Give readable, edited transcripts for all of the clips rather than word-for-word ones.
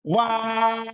Wow.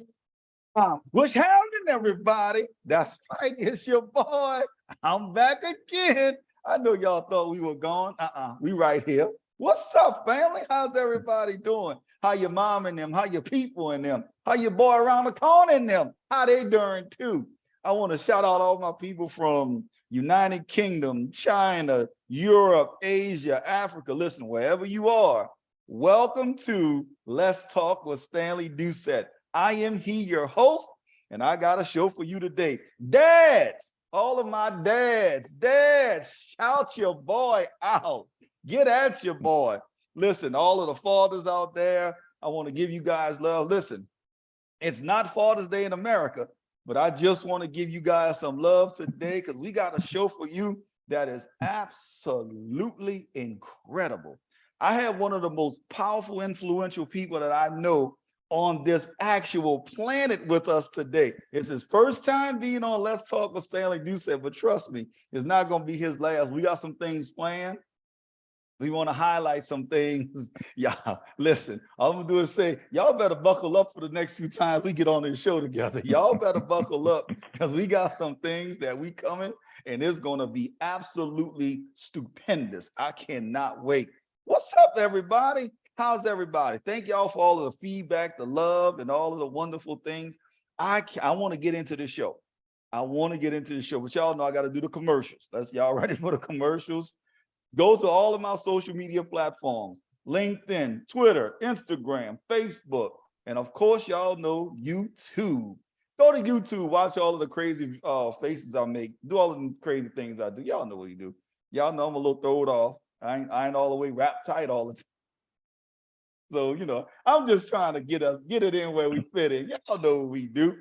What's happening, everybody? That's right. It's your boy. I'm back again. I know y'all thought we were gone. We right here. What's up, family? How's everybody doing? How your mom and them? How your people and them? How your boy around the corner and them? How they doing too? I want to shout out all my people from United Kingdom, China, Europe, Asia, Africa. Listen, wherever you are, welcome to Let's Talk with Stanley Doucette. I am he, your host, and I got a show for you today. Dads, all of my dads, shout your boy out. Get at your boy. Listen, all of the fathers out there, I want to give you guys love. Listen, it's not Father's Day in America, but I just want to give you guys some love today because we got a show for you that is absolutely incredible. I have one of the most powerful, influential people that I know on this actual planet with us today. It's his first time being on Let's Talk with Stanley Doucette, but trust me, it's not going to be his last. We got some things planned. We want to highlight some things. Y'all, listen, all I'm gonna do is say, y'all better buckle up for the next few times we get on this show together. Y'all better buckle up because we got some things that we coming and it's gonna be absolutely stupendous. I cannot wait. What's up, everybody? How's everybody? Thank y'all for all of the feedback, the love, and all of the wonderful things. I want to get into the show. I want to get into the show, but y'all know I got to do the commercials. Let's y'all ready for the commercials? Go to all of my social media platforms, LinkedIn, Twitter, Instagram, Facebook, and of course, y'all know YouTube. Go to YouTube, watch all of the crazy faces I make, do all of the crazy things I do. Y'all know what you do. Y'all know I'm a little throwed off. I ain't all the way wrapped tight all the time. So, I'm just trying to get it in where we fit in. Y'all know what we do.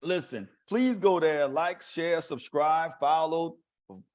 Listen, please go there, like, share, subscribe, follow,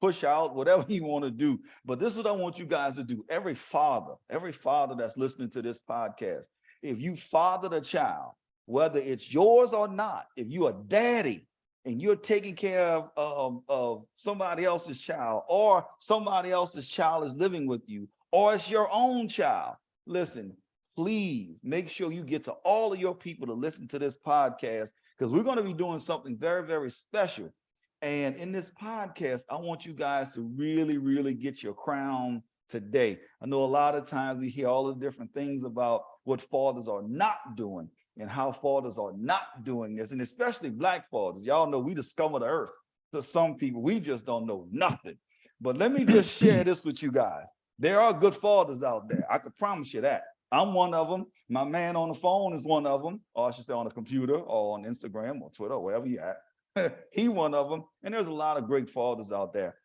push out, whatever you want to do. But this is what I want you guys to do. Every father that's listening to this podcast, if you fathered a child, whether it's yours or not, if you're a daddy and you're taking care of somebody else's child, or somebody else's child is living with you, or it's your own child, listen, please make sure you get to all of your people to listen to this podcast because we're going to be doing something very, very special. And in this podcast, I want you guys to really, really get your crown today. I know a lot of times we hear all the different things about what fathers are not doing and how fathers are not doing this, and especially Black fathers. Y'all know we the scum of the earth. To some people, we just don't know nothing. But let me just share this with you guys. There are good fathers out there. I can promise you that. I'm one of them. My man on the phone is one of them, or I should say on the computer or on Instagram or Twitter, or wherever you at. He one of them. And there's a lot of great fathers out there.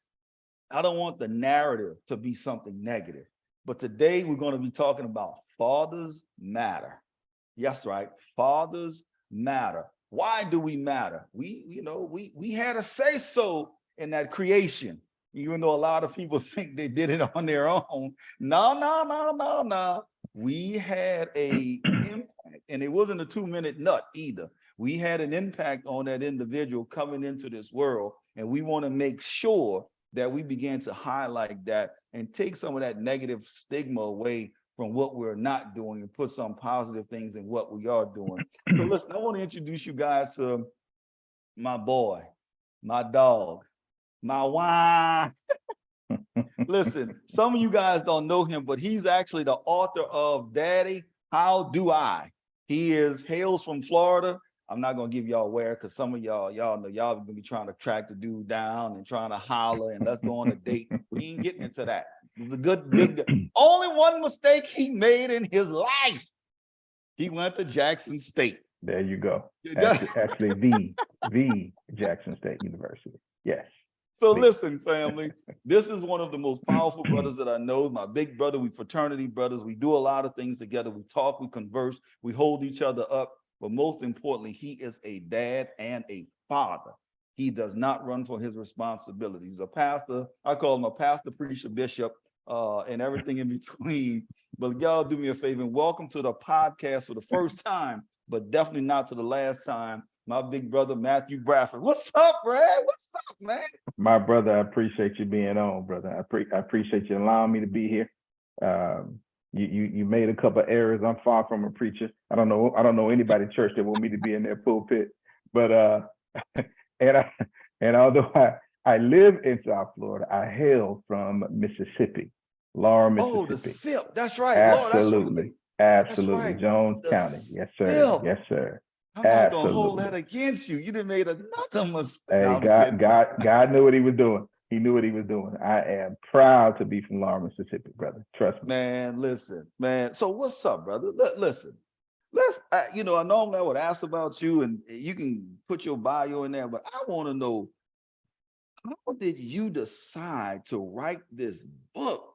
I don't want the narrative to be something negative. But today we're going to be talking about fathers matter. Yes, right. Fathers matter. Why do we matter? We had a say so in that creation, even though a lot of people think they did it on their own. No. We had a impact, and it wasn't a 2-minute nut either. We had an impact on that individual coming into this world, and we want to make sure that we begin to highlight that and take some of that negative stigma away from what we're not doing and put some positive things in what we are doing. So listen, I want to introduce you guys to my boy, my dog, my wine. Listen, some of you guys don't know him, but he's actually the author of Daddy, How Do I? He hails from Florida. I'm not gonna give y'all where because some of y'all know y'all gonna be trying to track the dude down and trying to holler and let's go on a date. We ain't getting into that. The good. Only one mistake he made in his life. He went to Jackson State. There you go. Actually, the Jackson State University. Yes. So listen, family, this is one of the most powerful brothers that I know. My big brother, we fraternity brothers. We do a lot of things together. We talk, we converse, we hold each other up. But most importantly, he is a dad and a father. He does not run for his responsibilities. He's a pastor. I call him a pastor, preacher, bishop, and everything in between. But y'all do me a favor and welcome to the podcast for the first time, but definitely not to the last time. My big brother, Matthew Bradford. What's up, Brad? What's up, man? My brother, I appreciate you being on, brother. I appreciate you allowing me to be here. You made a couple of errors. I'm far from a preacher. I don't know anybody in church that want me to be in their pulpit. But and although I live in South Florida, I hail from Mississippi, Laura, Oh, the Mississippi. SIP. That's right. Lord, that's right. Absolutely. That's Absolutely. right. Jones The County. Yes, sir. SIP. Yes, sir. I'm not gonna hold that Absolutely. against you. You done made another mistake. No, Hey, I'm just kidding. God knew what he was doing. He knew what he was doing. I am proud to be from Laura, Mississippi, brother. Trust me. Man, listen, man. So what's up, brother? Listen, I normally I would ask about you and you can put your bio in there, but I want to know, how did you decide to write this book?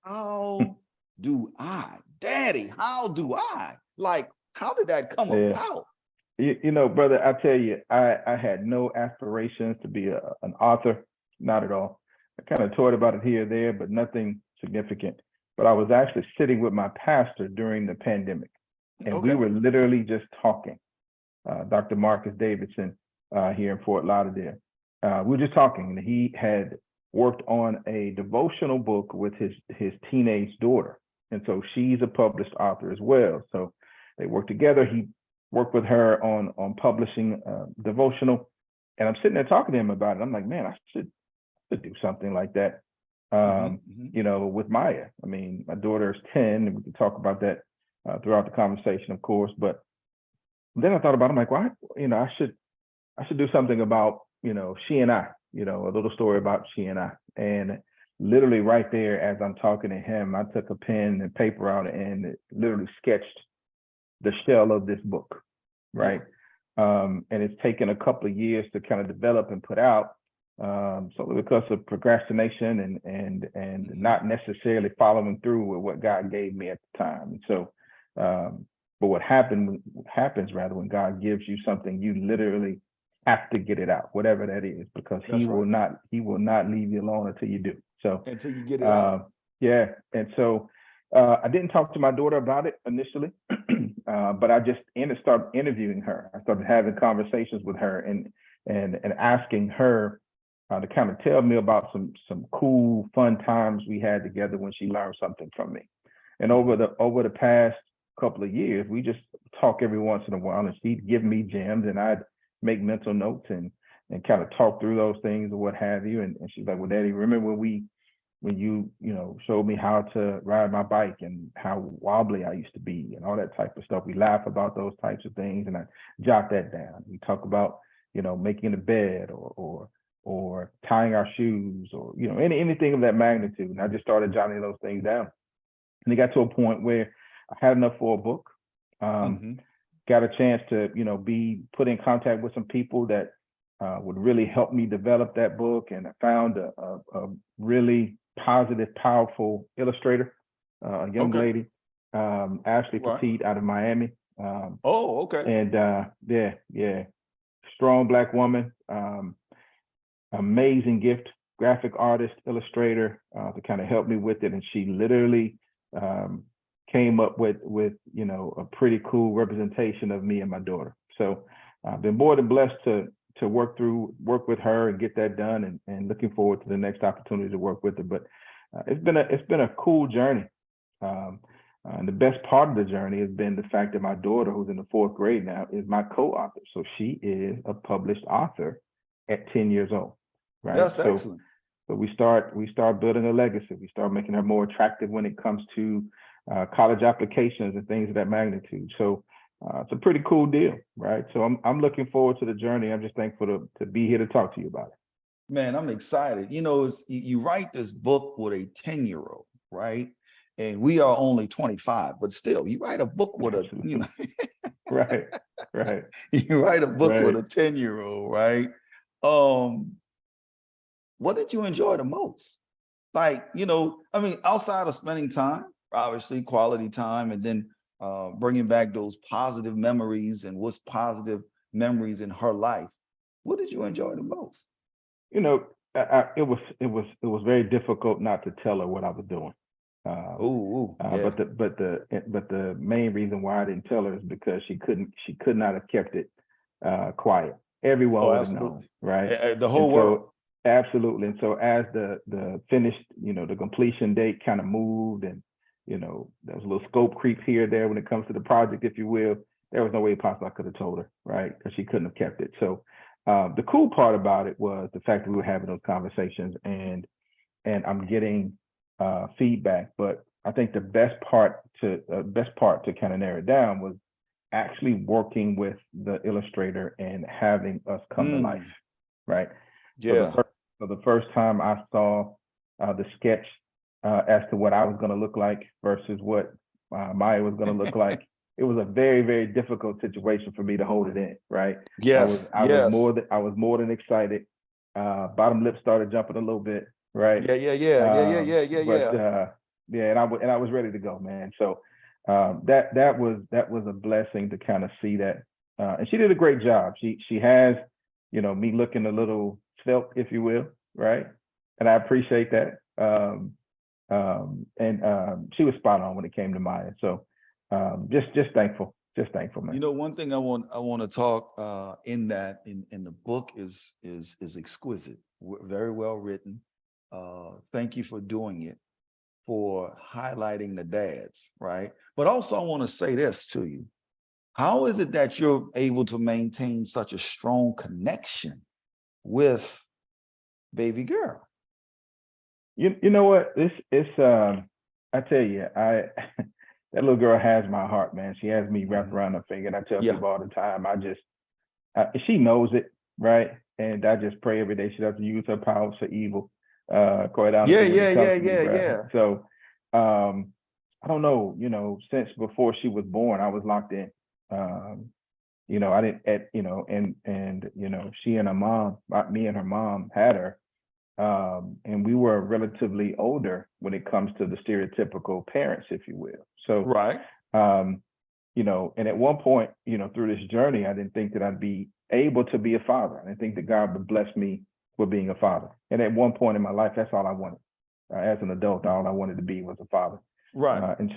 How do I, Daddy, how do I? Like, how did that come Yeah. about? Brother, I tell you, I had no aspirations to be an author, not at all. I kind of toyed about it here or there, but nothing significant. But I was actually sitting with my pastor during the pandemic, and we Okay. were literally just talking. Dr. Marcus Davidson here in Fort Lauderdale. We were just talking, and he had worked on a devotional book with his teenage daughter, and so she's a published author as well. So they worked together. He worked with her on publishing devotional, and I'm sitting there talking to him about it. I'm like, man, I should do something like that. With Maya. I mean, my daughter is 10, and we can talk about that throughout the conversation, of course. But then I thought about it. I'm like, well, I should do something about, she and I, a little story about she and I. And literally right there, as I'm talking to him, I took a pen and paper out and literally sketched the shell of this book, right? And it's taken a couple of years to kind of develop and put out, solely because of procrastination and not necessarily following through with what God gave me at the time. And so, but what happens when God gives you something, you literally have to get it out, whatever that is, because He will not leave you alone until you do. So until you get it out. Yeah. And so I didn't talk to my daughter about it initially, but I just started interviewing her. I started having conversations with her and asking her to kind of tell me about some cool, fun times we had together when she learned something from me. And over the past couple of years, we just talk every once in a while, and she'd give me gems, and I'd make mental notes and kind of talk through those things or what have you. And she's like, well, Daddy, remember when you showed me how to ride my bike and how wobbly I used to be and all that type of stuff. We laugh about those types of things, and I jot that down. We talk about, making a bed or tying our shoes or, anything of that magnitude. And I just started jotting those things down. And it got to a point where I had enough for a book. Got a chance to, be put in contact with some people that would really help me develop that book. And I found a really positive, powerful illustrator, a young lady, Ashley Petit out of Miami. And strong Black woman, amazing gift, graphic artist, illustrator, to kind of help me with it. And she literally came up with a pretty cool representation of me and my daughter. So I've been more than blessed to work with her and get that done, and looking forward to the next opportunity to work with her. But it's been a cool journey. And the best part of the journey has been the fact that my daughter, who's in the 4th grade now, is my co-author. So she is a published author at 10 years old. Right. That's excellent. So we start building a legacy. We start making her more attractive when it comes to college applications and things of that magnitude. So it's a pretty cool deal, right? So I'm looking forward to the journey. I'm just thankful to be here to talk to you about it. Man, I'm excited. You write this book with a 10-year-old, right? And we are only 25, but still, you write a book with Right. You write a book with a 10-year-old, right? What did you enjoy the most? Outside of spending time, obviously quality time, and then bringing back those positive memories and what's positive memories in her life. What did you enjoy the most? It was very difficult not to tell her what I was doing. But the main reason why I didn't tell her is because she could not have kept it quiet. Everyone would have known, right? The whole world. Absolutely. And so as the finished, the completion date kind of moved, and there was a little scope creep here or there when it comes to the project, if you will. There was no way possible I could have told her, right? Because she couldn't have kept it. So the cool part about it was the fact that we were having those conversations, and I'm getting feedback. But I think the best part to kind of narrow it down was actually working with the illustrator and having us come to life, right? Yeah. So the first time I saw the sketch as to what I was going to look like versus what Maya was going to look like, it was a very, very difficult situation for me to hold it in, right? Yes. I was more than excited. Bottom lip started jumping a little bit, right? Yeah, and I was ready to go, man. So that was a blessing to kind of see that, and she did a great job. She has, me looking a little svelte, if you will, right? And I appreciate that. She was spot on when it came to Maya. So just thankful, man. One thing I want to talk in the book is exquisite, very well written. Thank you for doing it, for highlighting the dads, right? But also I want to say this to you. How is it that you're able to maintain such a strong connection with baby girl? You know what? I tell you, that little girl has my heart, man. She has me wrapped around her finger. And I tell people all the time, she knows it, right? And I just pray every day she doesn't use her powers for evil. Quite honestly, yeah. So I don't know, since before she was born, I was locked in. I didn't, she and her mom, me and her mom had her. And we were relatively older when it comes to the stereotypical parents, if you will. So, right. And at one point, through this journey, I didn't think that I'd be able to be a father. I didn't think that God would bless me with being a father. And at one point in my life, that's all I wanted. As an adult, all I wanted to be was a father. Right. And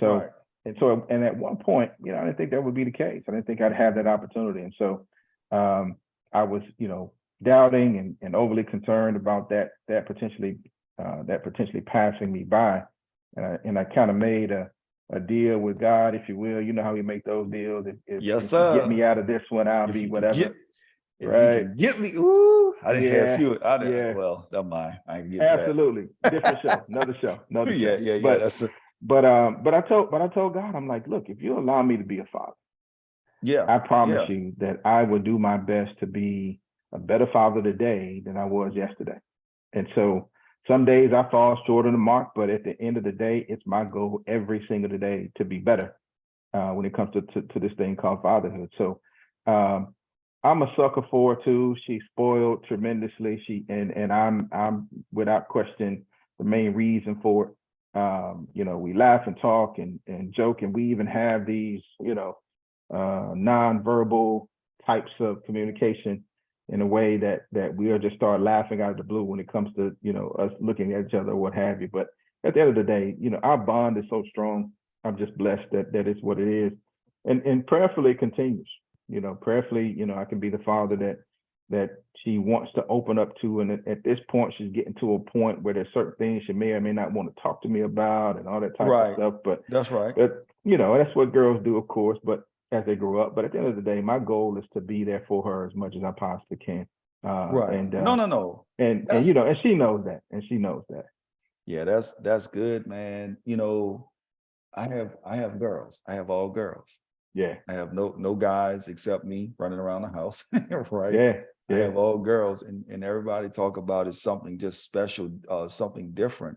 at one point, I didn't think that would be the case. I didn't think I'd have that opportunity. And so I was, doubting and overly concerned about that potentially passing me by. And I kind of made a deal with God, if you will. You know how we make those deals. If you get me out of this one, I'll be whatever. Right. Get me. Ooh, I didn't have few. Well, never mind. I can get absolutely to that. Different show, another show. Yeah. But I told God, I'm like, look, if you allow me to be a father, I promise you that I will do my best to be a better father today than I was yesterday. And so some days I fall short of the mark, but at the end of the day, it's my goal every single day to be better when it comes to this thing called fatherhood. So I'm a sucker for her too. She's spoiled tremendously. And I'm without question the main reason for it. We laugh and talk and joke, and we even have these, nonverbal types of communication in a way that we'll just start laughing out of the blue when it comes to, us looking at each other or what have you. But at the end of the day, our bond is so strong. I'm just blessed that it's what it is. And prayerfully it continues. Prayerfully, I can be the father that she wants to open up to. And at this point, she's getting to a point where there's certain things she may or may not want to talk to me about and all that type of stuff. But that's right. But, that's what girls do, of course, but as they grow up. But at the end of the day, my goal is to be there for her as much as I possibly can. Right. And no. And she knows that. And she knows that. Yeah, that's good, man. I have girls. I have all girls. Yeah. I have no guys except me running around the house. Right. Yeah. I have all girls, and everybody talk about is something just special, something different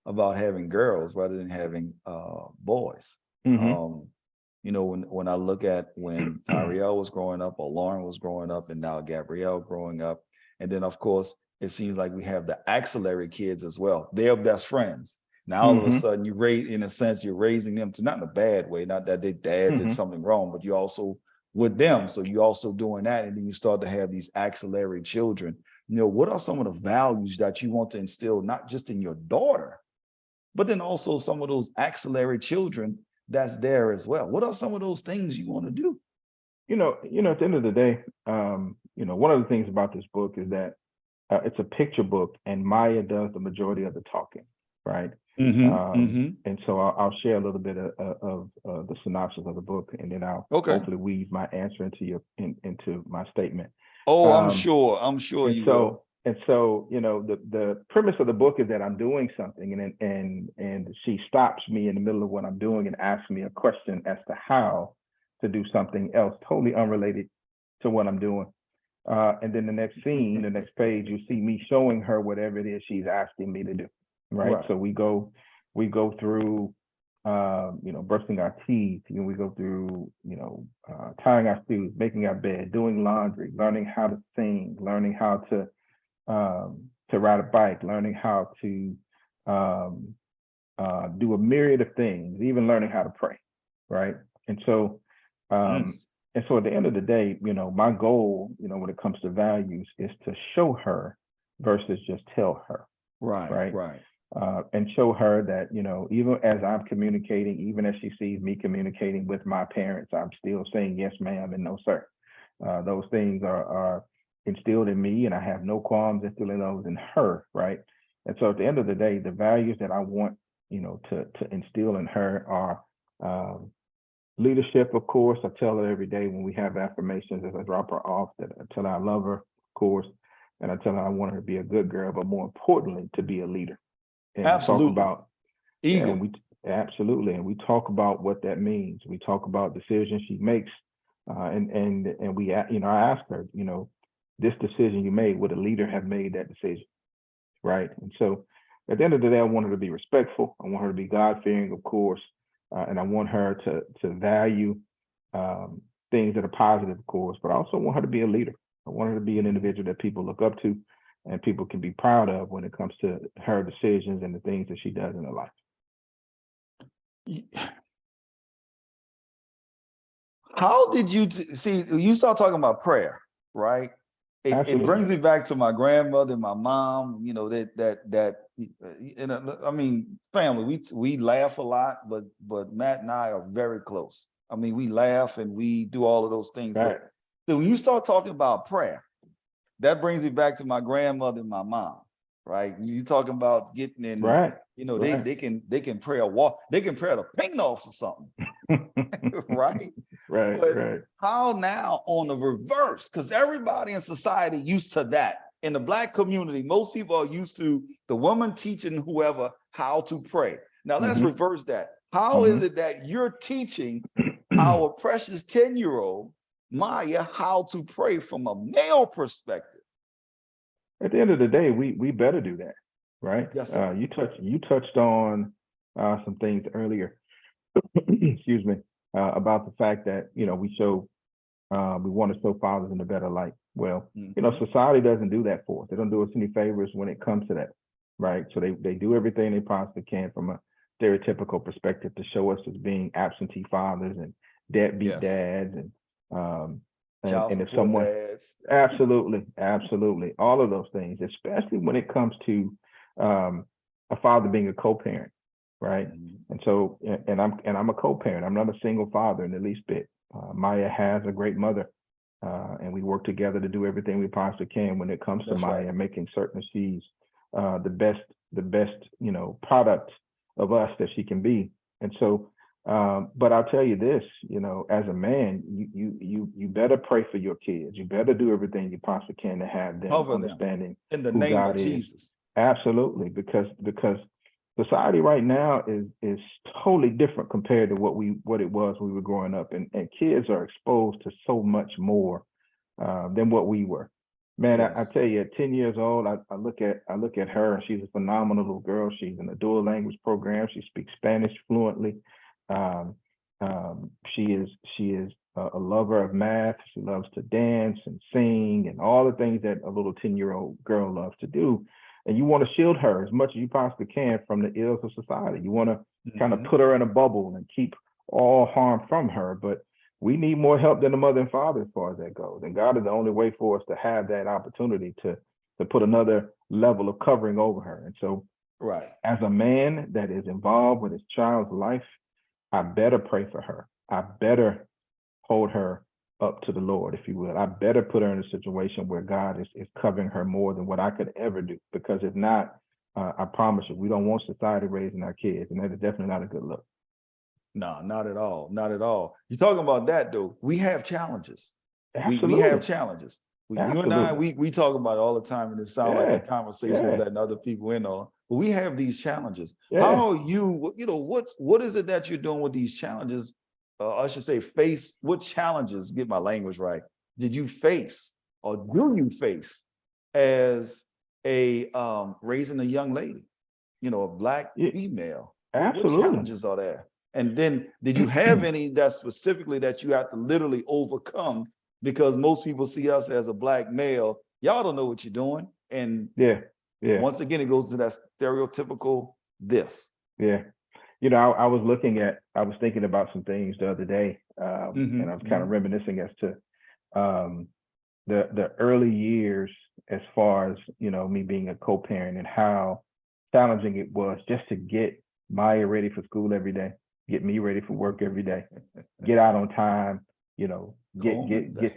about having girls rather than having boys. Mm-hmm. When I look at when Tyriel was growing up, or Lauren was growing up, and now Gabrielle growing up, and then of course it seems like we have the auxiliary kids as well. They're best friends. Now all of a sudden you're raising them to, not in a bad way, not that their dad did something wrong, but you also with them. So you also doing that, and then you start to have these auxiliary children. What are some of the values that you want to instill, not just in your daughter, but then also some of those auxiliary children that's there as well? What are some of those things you want to do? At the end of the day, one of the things about this book is that it's a picture book, and Maya does the majority of the talking. right? Mm-hmm. And so I'll share a little bit of the synopsis of the book, and then I'll Okay. hopefully weave my answer into my statement. Oh, I'm Um, sure and you so will. and so, you know, the premise of the book is that I'm doing something, and she stops me in the middle of what I'm doing and asks me a question as to how to do something else, totally unrelated to what I'm doing. And then the next scene, the next page, you see me showing her whatever it is she's asking me to do. Right. Right. So we go through, you know, brushing our teeth. You know, we go through, you know, tying our shoes, making our bed, doing laundry, learning how to sing, learning how to ride a bike, learning how to do a myriad of things, even learning how to pray. Right. And so, Mm. and so at the end of the day, you know, my goal, you know, when it comes to values is to show her versus just tell her. Right. Right. Right. And show her that, you know, even as I'm communicating, even as she sees me communicating with my parents, I'm still saying yes, ma'am, and no, sir. Those things are instilled in me, and I have no qualms instilling those in her, right? And so at the end of the day, the values that I want, you know, to instill in her are leadership, of course. I tell her every day when we have affirmations as I drop her off that I tell her I love her, of course, and I tell her I want her to be a good girl, but more importantly, to be a leader. And we talk Absolutely. about, Eagle. and we absolutely, and we talk about what that means. We talk about decisions she makes, and we, you know, I ask her, you know, this decision you made, would a leader have made that decision, right? And so, at the end of the day, I want her to be respectful. I want her to be God-fearing, of course, and I want her to value things that are positive, of course, but I also want her to be a leader. I want her to be an individual that people look up to and people can be proud of when it comes to her decisions and the things that she does in her life. How did you see? You start talking about prayer, right? It Absolutely. brings me back to my grandmother, my mom. You know that. And I mean, family. We laugh a lot, but Matt and I are very close. I mean, we laugh and we do all of those things. Right. But so when you start talking about prayer, that brings me back to my grandmother and my mom, right? You talking about getting in, Right. you know, Right. they can pray a walk, they can pray the paint offs or something, right? Right. But Right. how now on the reverse? Because everybody in society used to that. In the Black community, most people are used to the woman teaching whoever how to pray. Now let's reverse that. How is it that you're teaching our precious 10-year-old Maya how to pray from a male perspective? At the end of the day, we better do that, right? Yes, sir. You touched on some things earlier, excuse me, about the fact that, you know, we want to show fathers in a better light. Well, you know, society doesn't do that for us. They don't do us any favors when it comes to that, right? So they do everything they possibly can from a stereotypical perspective to show us as being absentee fathers and deadbeat dads and if someone dads. absolutely all of those things, especially when it comes to a father being a co-parent, right? And so and I'm a co-parent. I'm not a single father in the least bit. Maya has a great mother, and we work together to do everything we possibly can when it comes to Maya, and making certain she's the best, you know, product of us that she can be. And so but I'll tell you this, you know, as a man, you better pray for your kids. You better do everything you possibly can to have them understanding in the who name God of is. Jesus. Absolutely, because society right now is totally different compared to what it was when we were growing up, and kids are exposed to so much more than what we were. Man, I tell you, at 10 years old, I look at her, and she's a phenomenal little girl. She's in a dual language program. She speaks Spanish fluently. She is a lover of math. She loves to dance and sing and all the things that a little 10-year-old girl loves to do. And you want to shield her as much as you possibly can from the ills of society. You want to kind of put her in a bubble and keep all harm from her. But we need more help than the mother and father as far as that goes. And God is the only way for us to have that opportunity to put another level of covering over her. And so as a man that is involved with his child's life, I better pray for her. I better hold her up to the Lord, if you will. I better put her in a situation where God is covering her more than what I could ever do. Because if not, I promise you, we don't want society raising our kids, and that is definitely not a good look. No, not at all. Not at all. You're talking about that though. We have challenges. We have Absolutely. challenges. You and I, Absolutely. we talk about it all the time, and it sounds like a Yeah. conversation we're Yeah. letting other people in on. But we have these challenges. Yeah. How are you, what is it that you're doing with these challenges? I should say face, what challenges, get my language right, did you face or do you face as a raising a young lady, a Black Yeah. female? What Absolutely. challenges are there? And then did you have any that specifically that you have to literally overcome? Because most people see us as a Black male, y'all don't know what you're doing. And Yeah. Yeah. once again, it goes to that stereotypical this. Yeah. I was thinking about some things the other day, and I was kind of reminiscing as to the early years as far as, me being a co-parent and how challenging it was just to get Maya ready for school every day, get me ready for work every day, get out on time, get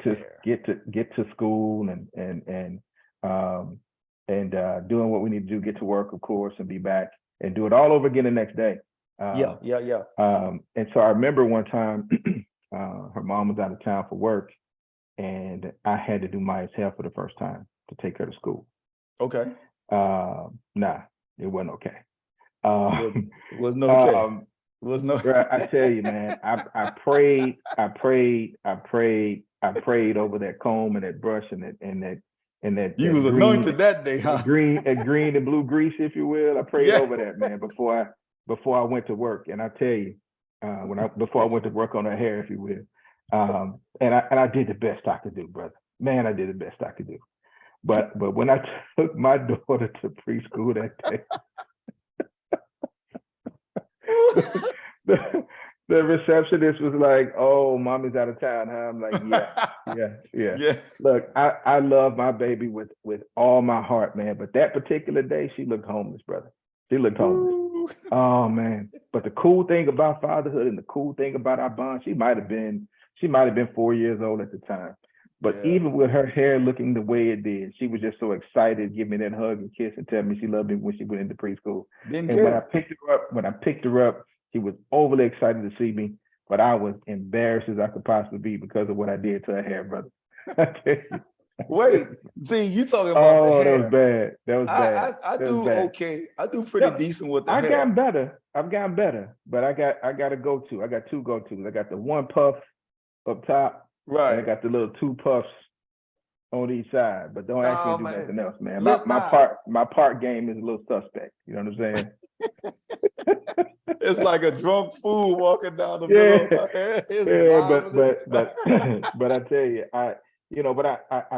to school and doing what we need to do, get to work, of course, and be back and do it all over again the next day. Yeah. And so I remember one time her mom was out of town for work, and I had to do Maya's hair for the first time to take her to school. Okay. Nah, it wasn't okay. It wasn't okay. It wasn't okay. I tell you, man, I prayed over that comb and that brush and that You was anointed that day, huh? green and blue grease, if you will. I prayed over that, man, before I went to work. And I tell you, before I went to work on her hair, if you will, and I did the best I could do, brother. Man, I did the best I could do. But when I took my daughter to preschool that day, the receptionist was like, "Oh, mommy's out of town, huh?" I'm like, yeah. Look, I love my baby with all my heart, man. But that particular day, she looked homeless, brother. She looked homeless. Ooh. Oh man. But the cool thing about fatherhood and the cool thing about our bond, she might have been 4 years old at the time. But even with her hair looking the way it did, she was just so excited, give me that hug and kiss and tell me she loved me when she went into preschool. And when I picked her up, she was overly excited to see me, but I was embarrassed as I could possibly be because of what I did to her hair, brother. Wait, see, you talking about the hair. That was bad. That was bad. I do okay. I do pretty decent with the hair. I've gotten better, but I got a go-to. I got two go-tos. I got the one puff up top. Right. And I got the little two puffs on each side, but don't ask me to do nothing else, man. My part game is a little suspect. You know what I'm saying? It's like a drunk fool walking down the middle of my head. But I tell you, I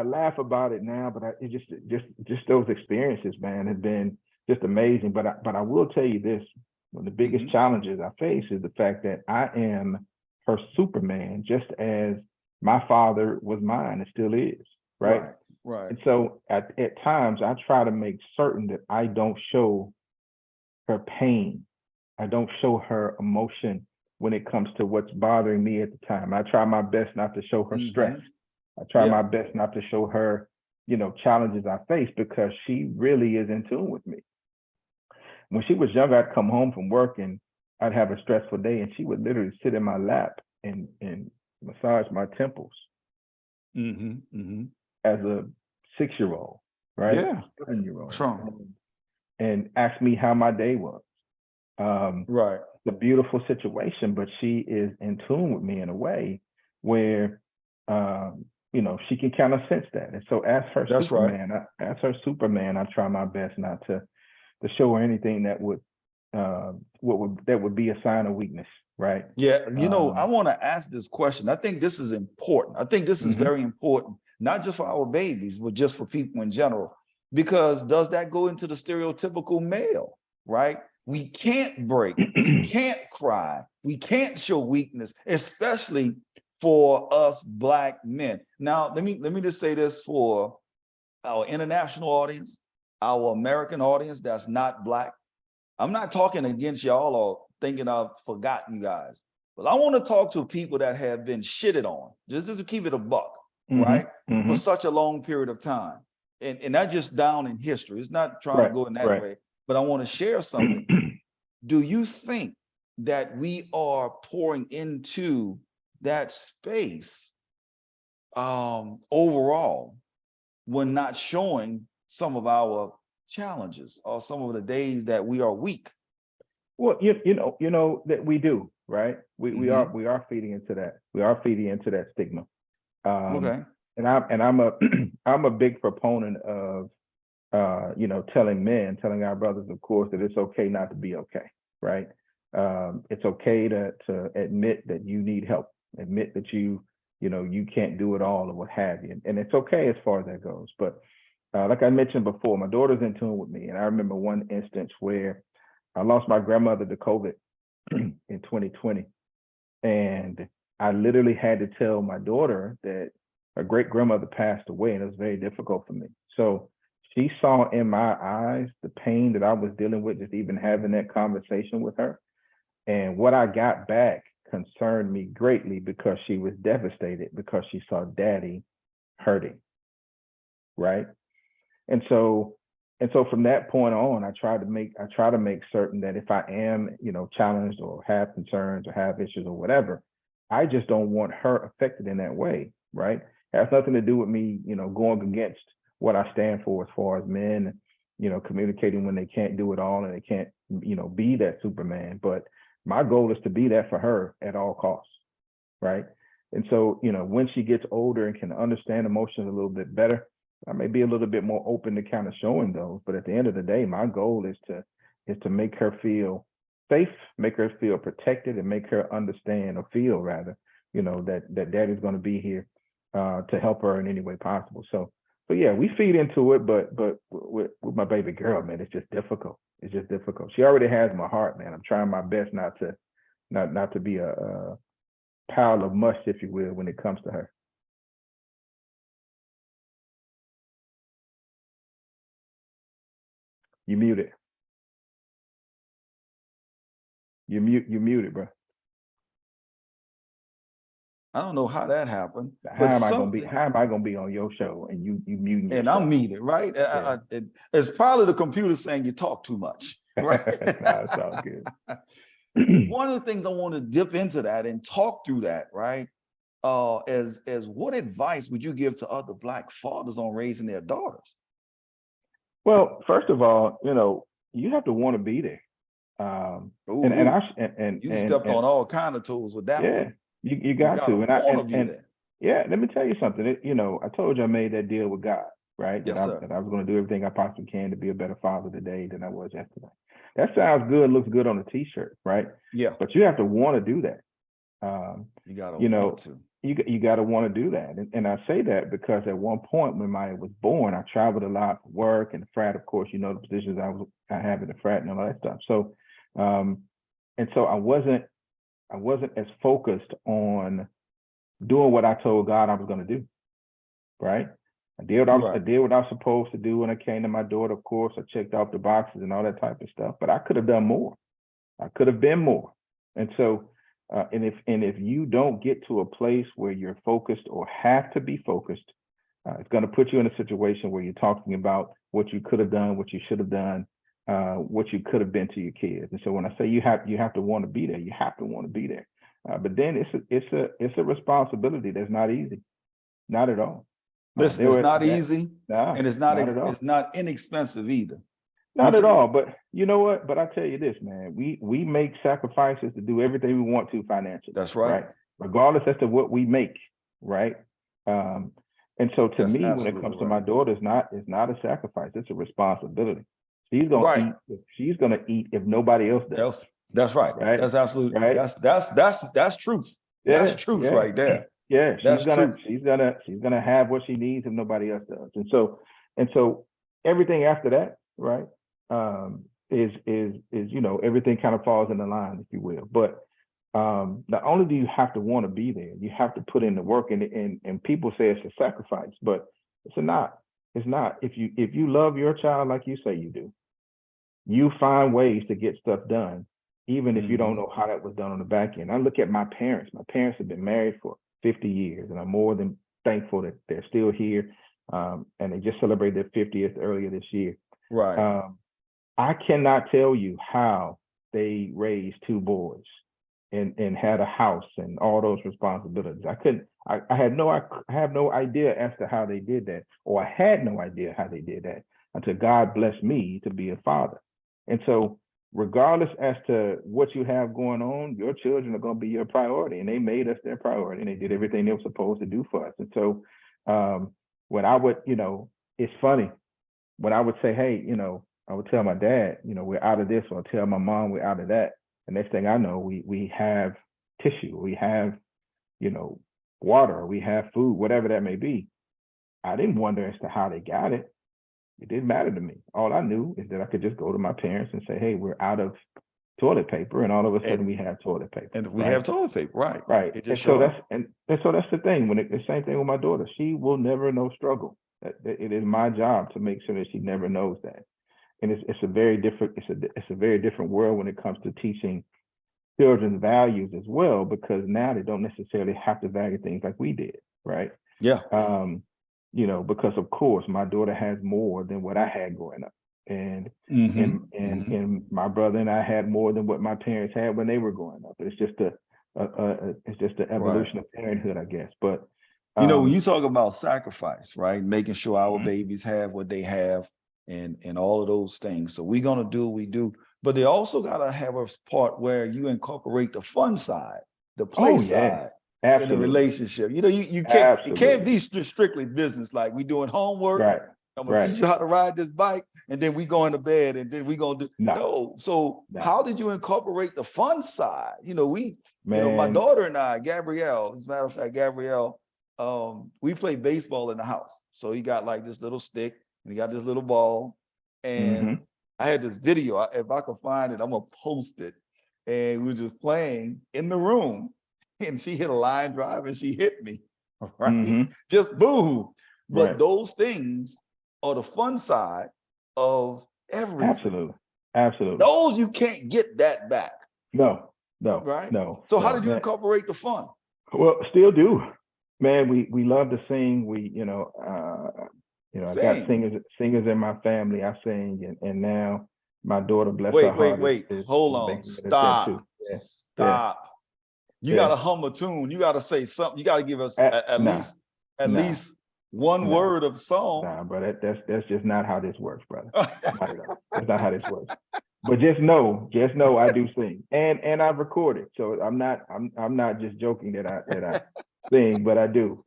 laugh about it now, but it just those experiences, man, have been just amazing. But I will tell you this: one of the biggest challenges I face is the fact that I am her Superman, just as my father was mine and still is, right? Right. And so at times I try to make certain that I don't show her pain. I don't show her emotion when it comes to what's bothering me at the time. I try my best not to show her stress. I try my best not to show her, challenges I face, because she really is in tune with me. When she was younger, I'd come home from work and I'd have a stressful day, and she would literally sit in my lap and massage my temples as a 6-year-old, right? Yeah. 7-year-old. Strong. And ask me how my day was. Right. It's a beautiful situation, but she is in tune with me in a way where, she can kind of sense that. And so as her Superman, I try my best not to show her anything that would be a sign of weakness. Right. Yeah. I want to ask this question. I think this is important. I think this is very important, not just for our babies, but just for people in general, because does that go into the stereotypical male, right? We can't break, we can't cry, we can't show weakness, especially for us Black men. Now, let me just say this for our international audience, our American audience that's not Black. I'm not talking against y'all or thinking I've forgotten you guys, but I want to talk to people that have been shitted on, just to keep it a buck, right? For such a long period of time. And not just down in history. It's not trying to go in that way. but I want to share something. Do you think that we are pouring into that space overall when not showing some of our challenges or some of the days that we are weak? Well, you know that we do, right? We Mhm. we are feeding into that. We are feeding into that stigma. Okay. And I'm a I'm a big proponent of you know, telling our brothers, of course, that it's okay not to be okay, right? It's okay to admit that you need help, admit that you know, you can't do it all or what have you. And it's okay as far as that goes. But like I mentioned before, my daughter's in tune with me. And I remember one instance where I lost my grandmother to COVID in 2020. And I literally had to tell my daughter that her great grandmother passed away, and it was very difficult for me. So she saw in my eyes the pain that I was dealing with, just even having that conversation with her. And what I got back concerned me greatly because she was devastated because she saw daddy hurting, right? And so from that point on, I try to make certain that if I am, you know, challenged or have concerns or have issues or whatever, I just don't want her affected in that way, right? It has nothing to do with me, you know, going against what I stand for as far as men, you know, communicating when they can't do it all and they can't, you know, be that Superman. But my goal is to be that for her at all costs, right? And so, you know, when she gets older and can understand emotions a little bit better, I may be a little bit more open to kind of showing those. But at the end of the day, my goal is to make her feel safe, make her feel protected, and make her understand or feel rather, you know, that daddy's going to be here to help her in any way possible. So yeah, we feed into it, but with my baby girl, man, it's just difficult. It's just difficult. She already has my heart, man. I'm trying my best not to be a pile of mush, if you will, when it comes to her. You muted. You muted, bro. I don't know how that happened, but How am I gonna be? something, How am I gonna be on your show and you muting and I'm yourself? muted, right? Yeah. It's probably the computer saying you talk too much, right? Nah, it's all good. One of the things I want to dip into that and talk through that, right? As what advice would you give to other Black fathers on raising their daughters? Well, first of all, you know, you have to want to be there. And Ooh, I you stepped on all kind of toes with that yeah, one. you You got gotta to. want to be And there. yeah, let me tell you something. You know, I told you I made that deal with God, right? Yes, sir. That I was going to do everything I possibly can to be a better father today than I was yesterday. That sounds good, looks good on a t-shirt, right? Yeah, But you have to want to do that. you gotta You want know, to. you got to want to do that. And I say that because at one point when Maya was born, I traveled a lot for work and the frat, of course, you know, the positions I have in the frat and all that stuff. So, and so I wasn't as focused on doing what I told God I was going to do, right? I Right. did what I was supposed to do when I came to my daughter. Of course, I checked off the boxes and all that type of stuff, but I could have done more. I could have been more. And so, and if you don't get to a place where you're focused or have to be focused, it's going to put you in a situation where you're talking about what you could have done, what you should have done, what you could have been to your kids. And so when I say you have to want to be there, you have to want to be there. But then it's a responsibility that's not easy, not at all. Listen, There it's were not that easy, nah, and not at all. it's not inexpensive either. Not Which at all, but you know what? But I tell you this, man, we make sacrifices to do everything we want to financially, that's right. right? Regardless as to what we make, right? Um, and so to That's me, when it absolutely comes to my right. daughter, it's not a sacrifice, it's a responsibility. She's gonna Right. eat she's gonna eat if nobody else does, Else, that's right. right? That's absolute. Right? That's truth. That's Yeah, truth yeah, right there. yeah. That's truth. She's gonna have what she needs if nobody else does. And so everything after that, right, is you know, everything kind of falls in the line, if you will. But not only do you have to want to be there, you have to put in the work. And people say it's a sacrifice, but it's not. It's not. If you love your child like you say you do, you find ways to get stuff done, even if you don't Mhm. know how that was done on the back end. I look at my parents. My parents have been married for 50 years, and I'm more than thankful that they're still here. And they just celebrated their 50th earlier this year. Right. Um, I cannot tell you how they raised two boys and had a house and all those responsibilities. I couldn't. I have no idea as to how they did that, or I had no idea how they did that until God blessed me to be a father. And so, regardless as to what you have going on, your children are going to be your priority, and they made us their priority, and they did everything they were supposed to do for us. And so, when I would, it's funny when I would say, hey, I would tell my dad, we're out of this, or tell my mom we're out of that. The next thing I know, we have tissue, we have, water, we have food, whatever that may be. I didn't wonder as to how they got it. It didn't matter to me. All I knew is that I could just go to my parents and say, hey, we're out of toilet paper, and all of a sudden we have toilet paper. And we have toilet paper, right? Right. And so that's the thing. The same thing with my daughter. She will never know struggle. It is my job to make sure that she never knows that. And it's a very different world when it comes to teaching children's values as well, because now they don't necessarily have to value things like we did, right? Yeah. Because of course my daughter has more than what I had growing up, and my brother and I had more than what my parents had when they were growing up. It's just the evolution of parenthood, I guess. But when you talk about sacrifice, right, making sure our babies have what they have, and all of those things. So we're gonna do what we do, but they also gotta have a part where you incorporate the fun side, the play side. Absolutely. In a relationship. You can't be strictly business, like we doing homework. Right. I'm gonna teach you how to ride this bike, and then we going to bed, and then we gonna do no. So how did you incorporate the fun side? My daughter and I, Gabrielle, as a matter of fact, Gabrielle, we play baseball in the house. So he got like this little stick, and he got this little ball, and I had this video. If I can find it, I'm gonna post it. And we were just playing in the room. And she hit a line drive and she hit me, right? Just boo. But those things are the fun side of everything. Absolutely. Those, you can't get that back. No. Right? No. So how did you incorporate the fun? Well, still do. Man, we love to sing. I got singers in my family. I sing, and now my daughter, bless her heart. Wait. Hold on. Stop. You got to hum a tune. You got to say something. You got to give us at least one word of song. Nah, brother, that's just not how this works, brother. That's not how this works. But just know I do sing, and I've recorded. So I'm not just joking that I sing, but I do.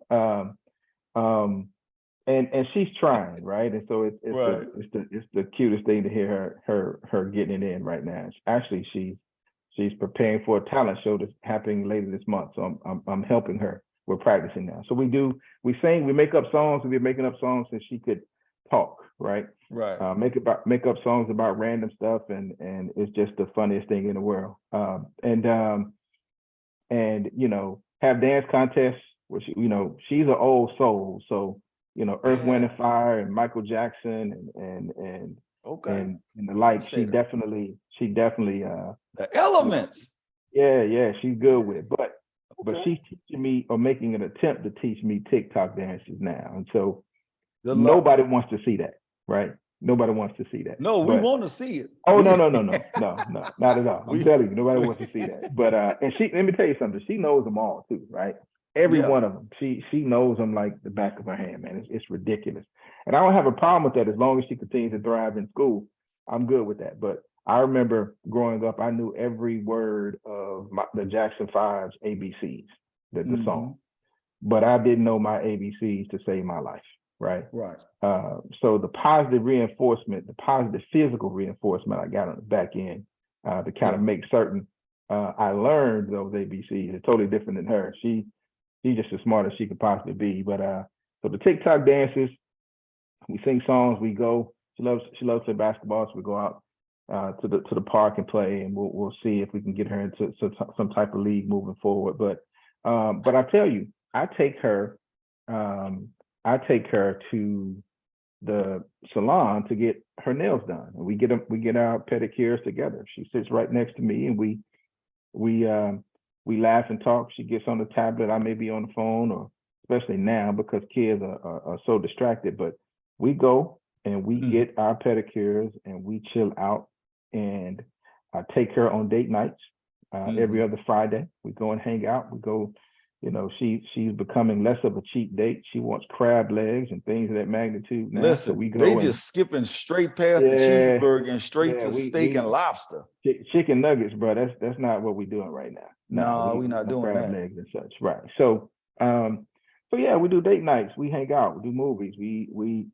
And she's trying, right? And so it's the cutest thing to hear her getting it in right now. Actually, she's preparing for a talent show that's happening later this month. So I'm helping her. We're practicing now. So we sing, we make up songs. We've been making up songs since she could talk, right? Right. Make up songs about random stuff, and it's just the funniest thing in the world. And have dance contests, which she's an old soul. So Earth, Wind and Fire and Michael Jackson and the like. She definitely the elements. Yeah, she's good with it. But she's teaching me, or making an attempt to teach me, TikTok dances now. And so nobody wants to see that, right? Nobody wants to see that. No, we want to see it. Oh, no, not at all. I'm telling you, nobody wants to see that. But and let me tell you something, she knows them all too, right? Every one of them. She knows them like the back of her hand, man. It's ridiculous. And I don't have a problem with that as long as she continues to thrive in school. I'm good with that. But I remember growing up, I knew every word of the Jackson 5's ABCs, the song. But I didn't know my ABCs to save my life, right? Right. So the positive reinforcement, the positive physical reinforcement I got on the back end to kind of make certain I learned those ABCs. It's totally different than her. She's just as smart as she could possibly be. But so the TikTok dances, we sing songs, we go. She loves to play basketball, so we go out to the park and play, and we'll see if we can get her into some type of league moving forward. But I tell you, I take her to the salon to get her nails done, and we get our pedicures together. She sits right next to me, and we laugh and talk. She gets on the tablet. I may be on the phone, or especially now because kids are so distracted. But we go and we get our pedicures and we chill out and I take her on date nights every other Friday. We go and hang out. We go, she's becoming less of a cheap date. She wants crab legs and things of that magnitude now. Listen, so we go they and, just skipping straight past the cheeseburger and straight to steak and lobster. Chicken nuggets, bro. That's not what we're doing right now. No, we're not doing crab that. legs and such, right? So yeah, we do date nights. We hang out. We do movies. We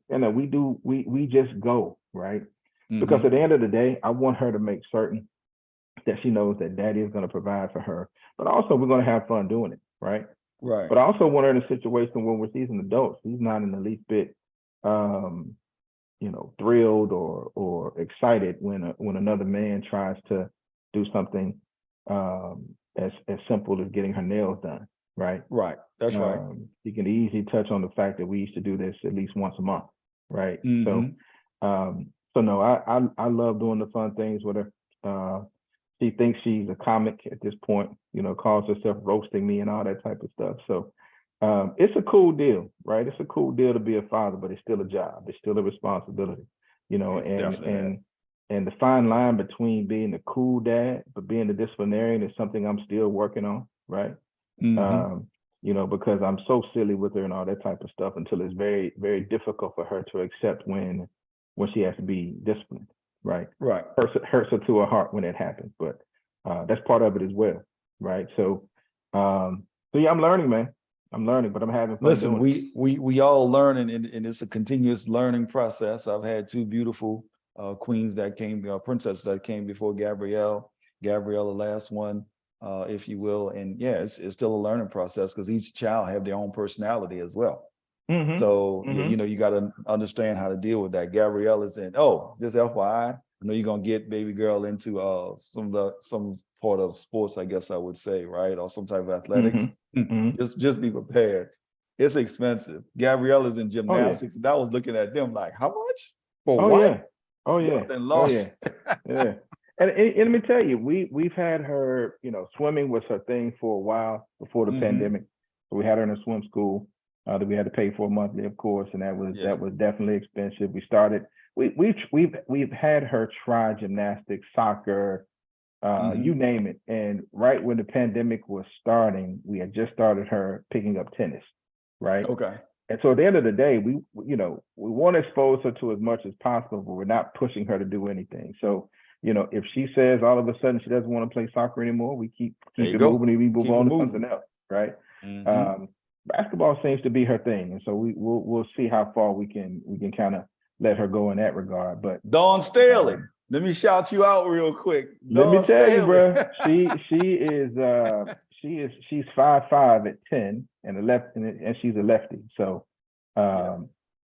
just go, right? Because at the end of the day, I want her to make certain that she knows that daddy is going to provide for her, but also we're going to have fun doing it, right? Right. But I also want her in a situation where we're seasoned adults. She's not in the least bit, thrilled or excited when another man tries to do something as simple as getting her nails done, right? Right. That's right. You can easily touch on the fact that we used to do this at least once a month, right? So no, I love doing the fun things with her. She thinks she's a comic at this point, calls herself roasting me and all that type of stuff. So it's a cool deal, right? It's a cool deal to be a father, but it's still a job. It's still a responsibility, and the fine line between being a cool dad, but being a disciplinarian is something I'm still working on, right? Because I'm so silly with her and all that type of stuff until it's very, very difficult for her to accept when she has to be disciplined. Right. Hurts her to her heart when it happens, but that's part of it as well, right? So yeah, I'm learning, man. I'm learning, but I'm having fun. Listen, we all learning, and it's a continuous learning process. I've had two beautiful queens that came, princesses that came before Gabrielle, the last one, if you will, and yeah, it's still a learning process because each child have their own personality as well. So, you got to understand how to deal with that. Gabrielle is in, just FYI, I know you're going to get baby girl into some part of sports, I guess I would say, right? Or some type of athletics. Just be prepared. It's expensive. Gabrielle is in gymnastics. And I was looking at them like, how much? For what? Yeah. And let me tell you, we've had her, swimming was her thing for a while before the pandemic. So we had her in a swim school. That we had to pay for monthly, of course, and that was definitely expensive. We've had her try gymnastics, soccer, you name it. And right when the pandemic was starting, we had just started her picking up tennis, right? Okay. And so at the end of the day, we want to expose her to as much as possible, but we're not pushing her to do anything. So, if she says all of a sudden she doesn't want to play soccer anymore, we keep it moving and we move on to something else, right? Basketball seems to be her thing, and so we'll see how far we can kind of let her go in that regard. But Dawn Staley, let me shout you out real quick. Let me tell you, bro, she's 5'5" at 10 and she's a lefty. So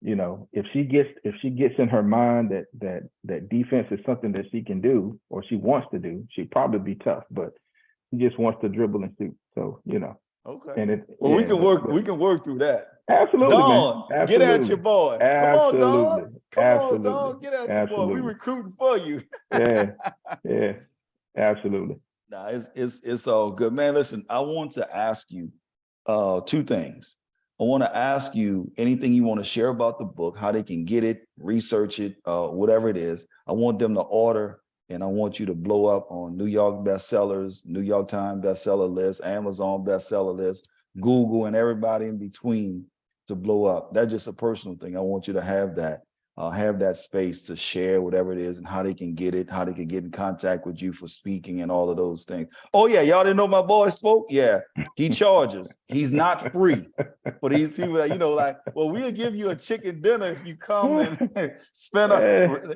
if she gets in her mind that defense is something that she can do or she wants to do, she'd probably be tough, but she just wants to dribble and shoot. So Okay. And we can work through that. Absolutely, Dawn, man. Get at your boy. Absolutely. Come on, Dawn. Absolutely. On, Dawn. Get at your boy. We recruiting for you. Yeah. Absolutely. Nah, it's all good, man. Listen, I want to ask you two things. I want to ask you anything you want to share about the book, how they can get it, research it, whatever it is. I want them to order. And I want you to blow up on New York bestsellers, New York Times bestseller list, Amazon bestseller list, Google, and everybody in between to blow up. That's just a personal thing. I want you to have that space to share whatever it is and how they can get it, how they can get in contact with you for speaking and all of those things. Oh yeah, y'all didn't know my boy spoke? Yeah, he charges. He's not free for these people that, well, we'll give you a chicken dinner if you come and spend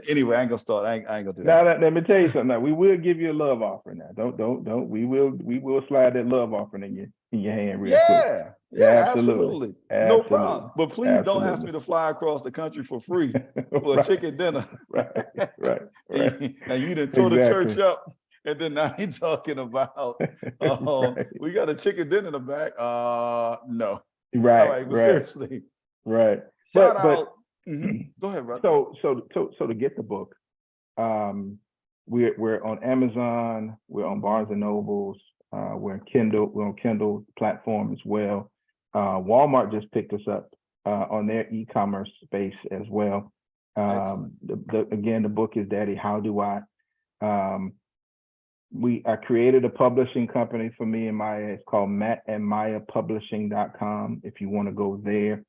anyway, I ain't gonna start. I ain't gonna do that. Now, let me tell you something. Now, we will give you a love offering now. Don't. We will slide that love offering in your hand real quick. Yeah, absolutely. No problem. But please don't ask me to fly across the country for free for a chicken dinner. Right. And you done tore the church up. And then now he's talking about, we got a chicken dinner in the back. No. Right. All right, but seriously. Right. Shout out. Go ahead, brother. So to get the book, we're on Amazon, we're on Barnes and Nobles, we're on Kindle platform as well. Walmart just picked us up on their e-commerce space as well. Again, the book is Daddy, How Do I? I created a publishing company for me and Maya. It's called mattandmayapublishing.com. If you want to go there,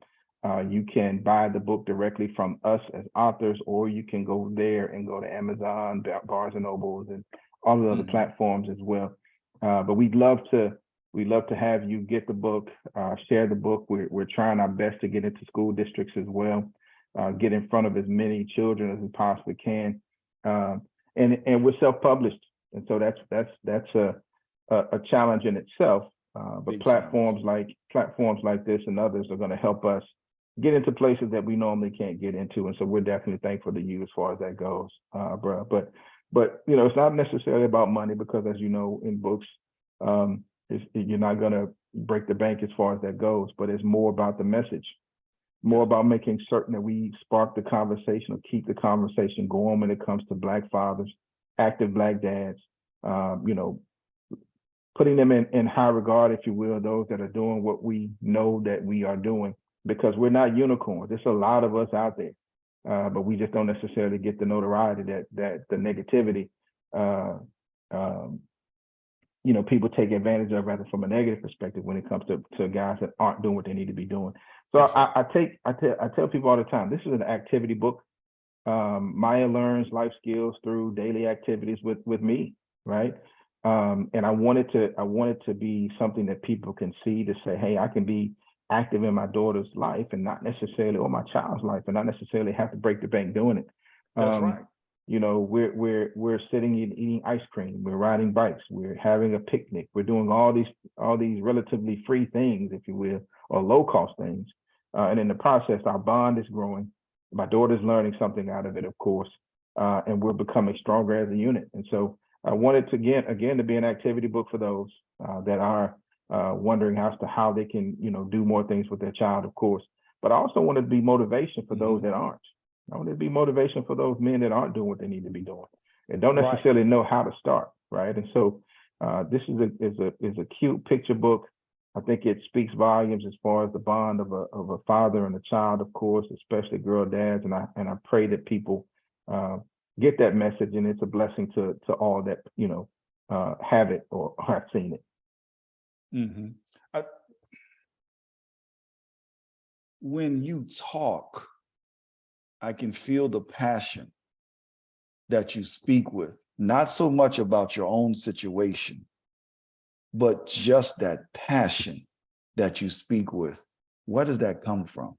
you can buy the book directly from us as authors, or you can go there and go to Amazon, Barnes and Nobles, and all the other platforms as well. But we'd love to have you get the book, share the book. We're trying our best to get into school districts as well, get in front of as many children as we possibly can, and we're self-published, and so that's a challenge in itself. But Big platforms like this and others are going to help us get into places that we normally can't get into, and so we're definitely thankful to you as far as that goes, bro. But you know, it's not necessarily about money, because as you know, in books, you're not going to break the bank as far as that goes, but it's more about the message, more about making certain that we spark the conversation or keep the conversation going when it comes to Black fathers, active Black dads, you know, putting them in high regard, if you will, those that are doing what we know that we are doing, because we're not unicorns. There's a lot of us out there, but we just don't necessarily get the notoriety that the negativity, you know, people take advantage of, rather from a negative perspective, when it comes to guys that aren't doing what they need to be doing. So I tell people all the time, this is an activity book. Maya learns life skills through daily activities with me, right? And I want it to be something that people can see, to say, hey, I can be active in my daughter's life and not necessarily, or my child's life, and not necessarily have to break the bank doing it. That's right. You know, we're sitting and eating ice cream, we're riding bikes, we're having a picnic, we're doing all these relatively free things, if you will, or low cost things. And in the process, our bond is growing. My daughter's learning something out of it, of course, and we're becoming stronger as a unit. And so I wanted to again to be an activity book for those that are wondering as to how they can, you know, do more things with their child, of course. But I also wanted to be motivation for those that aren't. I want it to be motivation for those men that aren't doing what they need to be doing and don't necessarily know how to start, right? And so this is a cute picture book. I think it speaks volumes as far as the bond of a father and a child, of course, especially girl dads. And I pray that people get that message, and it's a blessing to all that, you know, have it or have seen it. When you talk, I can feel the passion that you speak with, not so much about your own situation, but just that passion that you speak with. Where does that come from?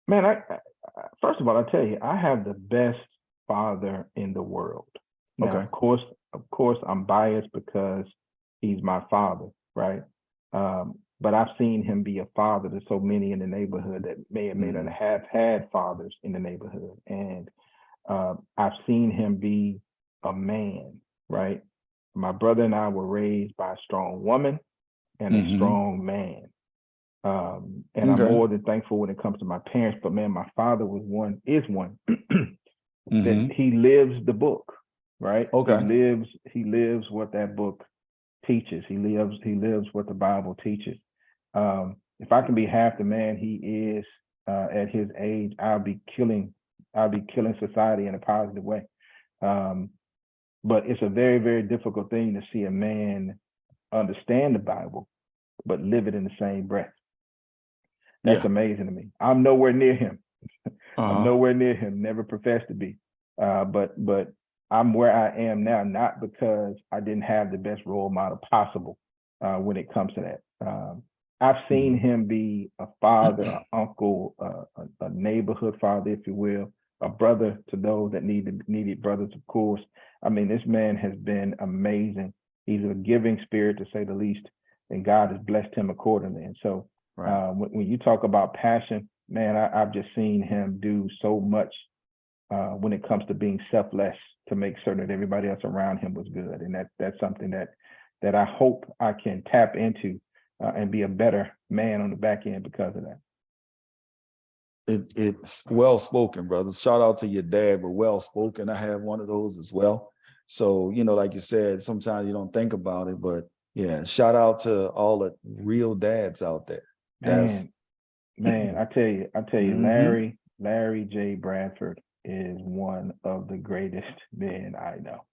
Man, I first of all, I tell you, I have the best father in the world. Now, Okay. Of course, I'm biased because he's my father, right? But I've seen him be a father to so many in the neighborhood that may or may not have had fathers in the neighborhood. And I've seen him be a man, right? My brother and I were raised by a strong woman and a strong man. And I'm more than thankful when it comes to my parents, but man, my father is one that he lives the book, right? Okay. He lives what that book teaches. He lives what the Bible teaches. If I can be half the man he is at his age, I'll be killing society in a positive way. But it's a very, very difficult thing to see a man understand the Bible, but live it in the same breath. That's amazing to me. I'm nowhere near him. I'm nowhere near him, never professed to be. But I'm where I am now, not because I didn't have the best role model possible when it comes to that. I've seen him be a father, an uncle, a neighborhood father, if you will, a brother to those that needed brothers, of course. I mean, this man has been amazing. He's a giving spirit, to say the least, and God has blessed him accordingly. And so when you talk about passion, man, I've just seen him do so much when it comes to being selfless, to make certain that everybody else around him was good. And that's something that I hope I can tap into and be a better man on the back end because of that. It's well spoken, brother. Shout out to your dad, but well spoken. I have one of those as well. So, you know, like you said, sometimes you don't think about it, but yeah, shout out to all the real dads out there. Man, I tell you, Larry J. Bradford is one of the greatest men I know.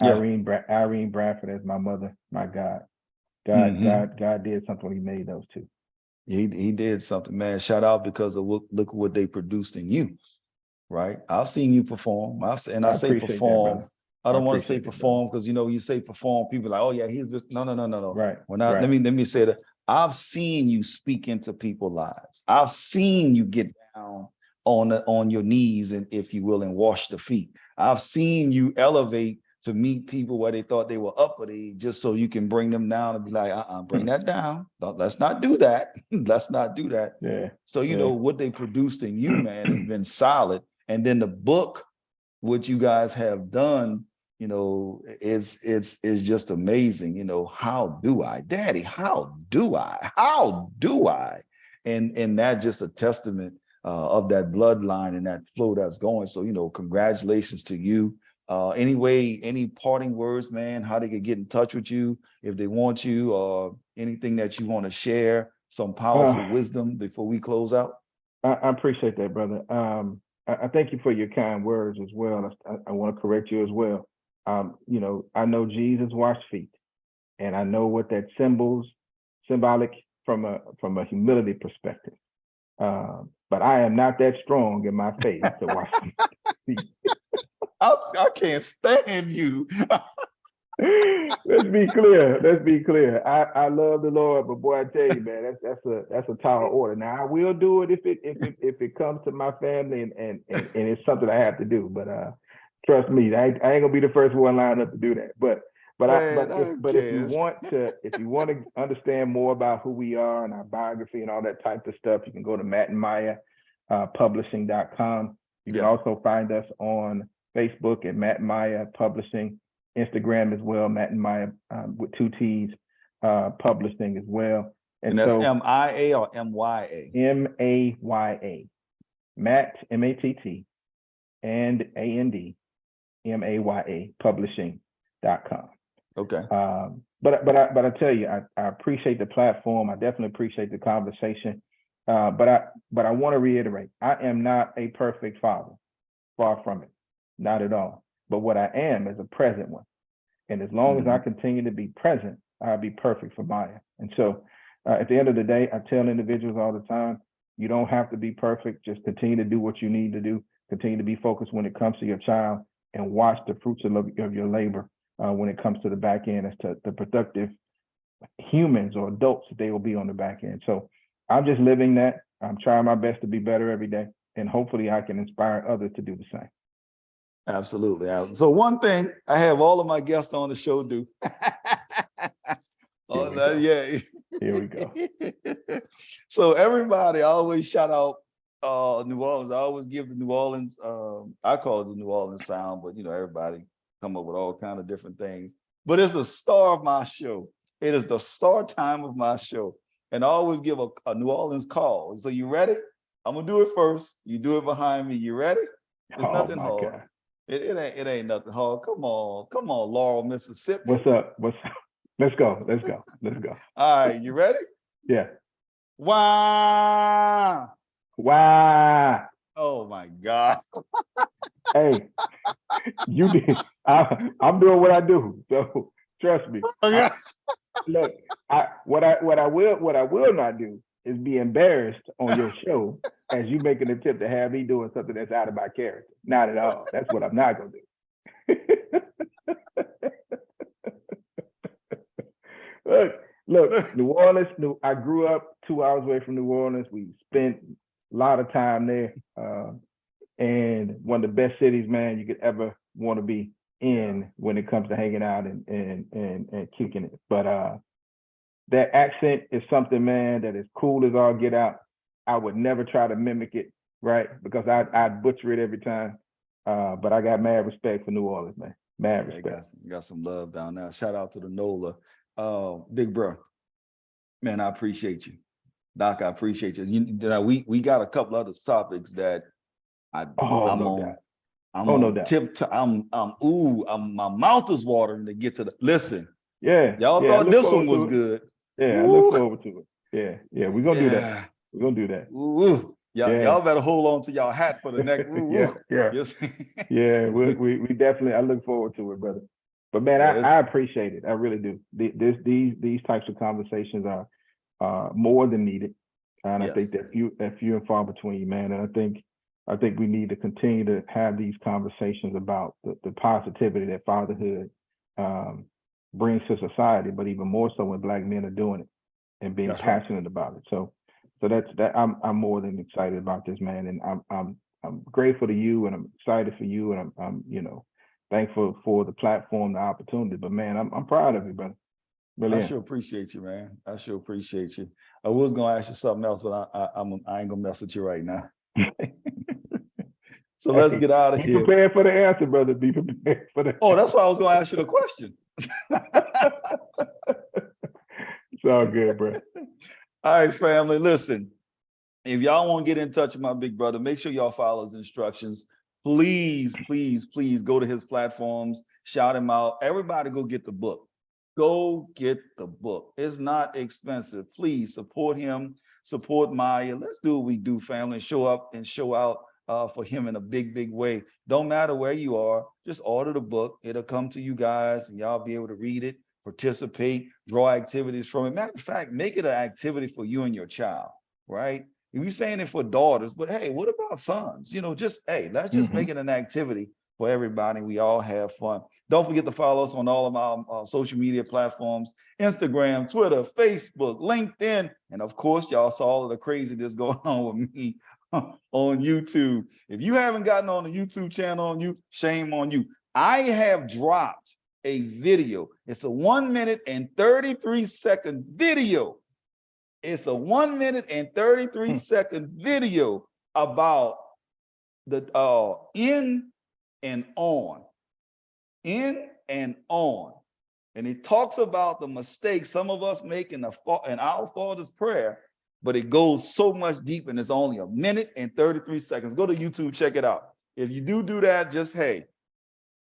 Yeah. Irene Bradford as my mother, my God. Mhm. God did something when he made those two. He did something, man. Shout out because of look what they produced in you, right? I've seen you perform. And I I say appreciate that, perform. brother. I I don't want to say appreciate it, brother. perform because you say perform, people are like, oh yeah, he's just no. Right. We're not. Right. Let me say that I've seen you speak into people's lives. I've seen you get down on your knees and if you will and wash the feet. I've seen you elevate to meet people where they thought they were uppity just so you can bring them down and be like, bring that down. Let's not do that. Let's not do that. Yeah. So, Yeah. what they produced in you, man, has been solid. And then the book, what you guys have done, it's just amazing. How do I, Daddy? How do I? How do I? And that just a testament of that bloodline and that flow that's going. So, congratulations to you. Any parting words, man, how they could get in touch with you if they want you, or anything that you want to share, some powerful wisdom before we close out? I appreciate that, brother. I thank you for your kind words as well. I want to correct you as well. I know Jesus washed feet, and I know what that symbolic from a humility perspective. But I am not that strong in my faith to wash feet. I can't stand you. Let's be clear. I love the Lord, but boy, I tell you, man, that's a tall order. Now I will do it if it comes to my family and it's something I have to do. But trust me, I ain't gonna be the first one lined up to do that. But if you want to understand more about who we are and our biography and all that type of stuff, you can go to Matt and Maya publishing.com. You can also find us on Facebook at Matt and Maya Publishing. Instagram as well, Matt and Maya with 2 T's publishing as well. And that's MIA or MYA? MAYA. Matt, MATT, and AND, MAYA publishing.com. Okay. But I tell you, I appreciate the platform. I definitely appreciate the conversation. But I want to reiterate, I am not a perfect father. Far from it. Not at all. But what I am is a present one. And as long as I continue to be present, I'll be perfect for Maya. And so at the end of the day, I tell individuals all the time, you don't have to be perfect. Just continue to do what you need to do. Continue to be focused when it comes to your child and watch the fruits of your labor when it comes to the back end as to the productive humans or adults that they will be on the back end. So I'm just living that. I'm trying my best to be better every day. And hopefully I can inspire others to do the same. Absolutely. So one thing I have all of my guests on the show do. Here we go. So everybody, I always shout out New Orleans. I always give the New Orleans, I call it the New Orleans sound, but everybody come up with all kind of different things. But it's the star of my show. It is the star time of my show. And I always give a New Orleans call. So you ready? I'm gonna do it first. You do it behind me. You ready? It's nothing hard. God. It ain't nothing hard. Come on, Laurel, Mississippi. What's up? Let's go. All right, you ready? Yeah. Wow. Oh my God. Hey, you did. I'm doing what I do. So trust me. Okay. What I will not do is be embarrassed on your show as you make an attempt to have me doing something that's out of my character. Not at all. That's what I'm not gonna do. Look, New Orleans. I grew up 2 hours away from New Orleans. We spent a lot of time there, and one of the best cities, man, you could ever want to be in when it comes to hanging out and kicking it. But that accent is something, man, that is cool as all get out. I would never try to mimic it, right? Because I'd butcher it every time. But I got mad respect for New Orleans, man. Mad respect. Got some love down there. Shout out to the NOLA. Big bro, man, I appreciate you. Doc, I appreciate you. We got a couple other topics that I'm on. My mouth is watering to get to the listen. Yeah. Y'all thought this one was good. Yeah, I look forward to it. Yeah, we're gonna do that. We're gonna do that. Y'all better hold on to y'all hat for the next. Yeah. Yes. Yeah, we definitely. I look forward to it, brother. But man, I appreciate it. I really do. These types of conversations are more than needed, and I think that few and far between, man. And I think we need to continue to have these conversations about the positivity that fatherhood brings to society, but even more so when Black men are doing it and being passionate about it. So that's that. I'm more than excited about this, man, and I'm grateful to you, and I'm excited for you, and I'm thankful for the platform, the opportunity. But man, I'm proud of you, brother. Really I sure appreciate you, man. I sure appreciate you. I was gonna ask you something else, but I ain't gonna mess with you right now. So let's get out of here. Be prepared for the answer, brother. Be prepared for the. Oh, that's why I was gonna ask you the question. It's all good, bro. All right, family. Listen, if y'all want to get in touch with my big brother, make sure y'all follow his instructions. Please, please, please go to his platforms, shout him out. Everybody go get the book. Go get the book. It's not expensive. Please support him, support Maya. Let's do what we do, family. Show up and show out for him in a big, big way. Don't matter where you are, just order the book. It'll come to you guys and y'all be able to read it, participate, draw activities from it. Matter of fact, make it an activity for you and your child, right? You're saying it for daughters, but hey, what about sons? You know, just, hey, let's just make it an activity for everybody. We all have fun. Don't forget to follow us on all of our social media platforms, Instagram, Twitter, Facebook, LinkedIn. And of course, y'all saw all of the craziness going on with me on YouTube. If you haven't gotten on the YouTube channel, shame on you. I have dropped a video. It's a 1 minute and 33-second video. It's a 1 minute and 33-second video about the in and on. And it talks about the mistakes some of us make in our Father's prayer, but it goes so much deep, and it's only 1 minute and 33 seconds. Go to YouTube, check it out. If you do that, just, hey,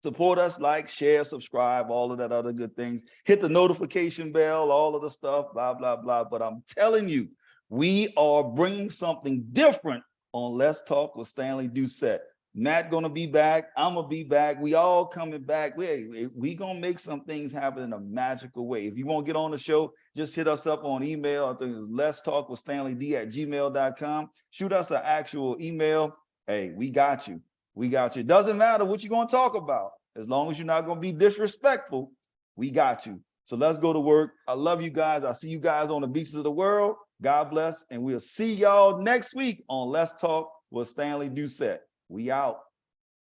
support us, like, share, subscribe, all of that other good things. Hit the notification bell, all of the stuff, blah, blah, blah. But I'm telling you, we are bringing something different on Let's Talk with Stanley Doucette. Matt gonna be back. I'm gonna be back. We all coming back. We gonna make some things happen in a magical way. If you want to get on the show, just hit us up on email. I think it's letstalkwithstanleyd@gmail.com. Shoot us an actual email. Hey, we got you. We got you. It doesn't matter what you're gonna talk about. As long as you're not gonna be disrespectful, we got you. So let's go to work. I love you guys. I'll see you guys on the beaches of the world. God bless. And we'll see y'all next week on Let's Talk with Stanley Doucette. We out.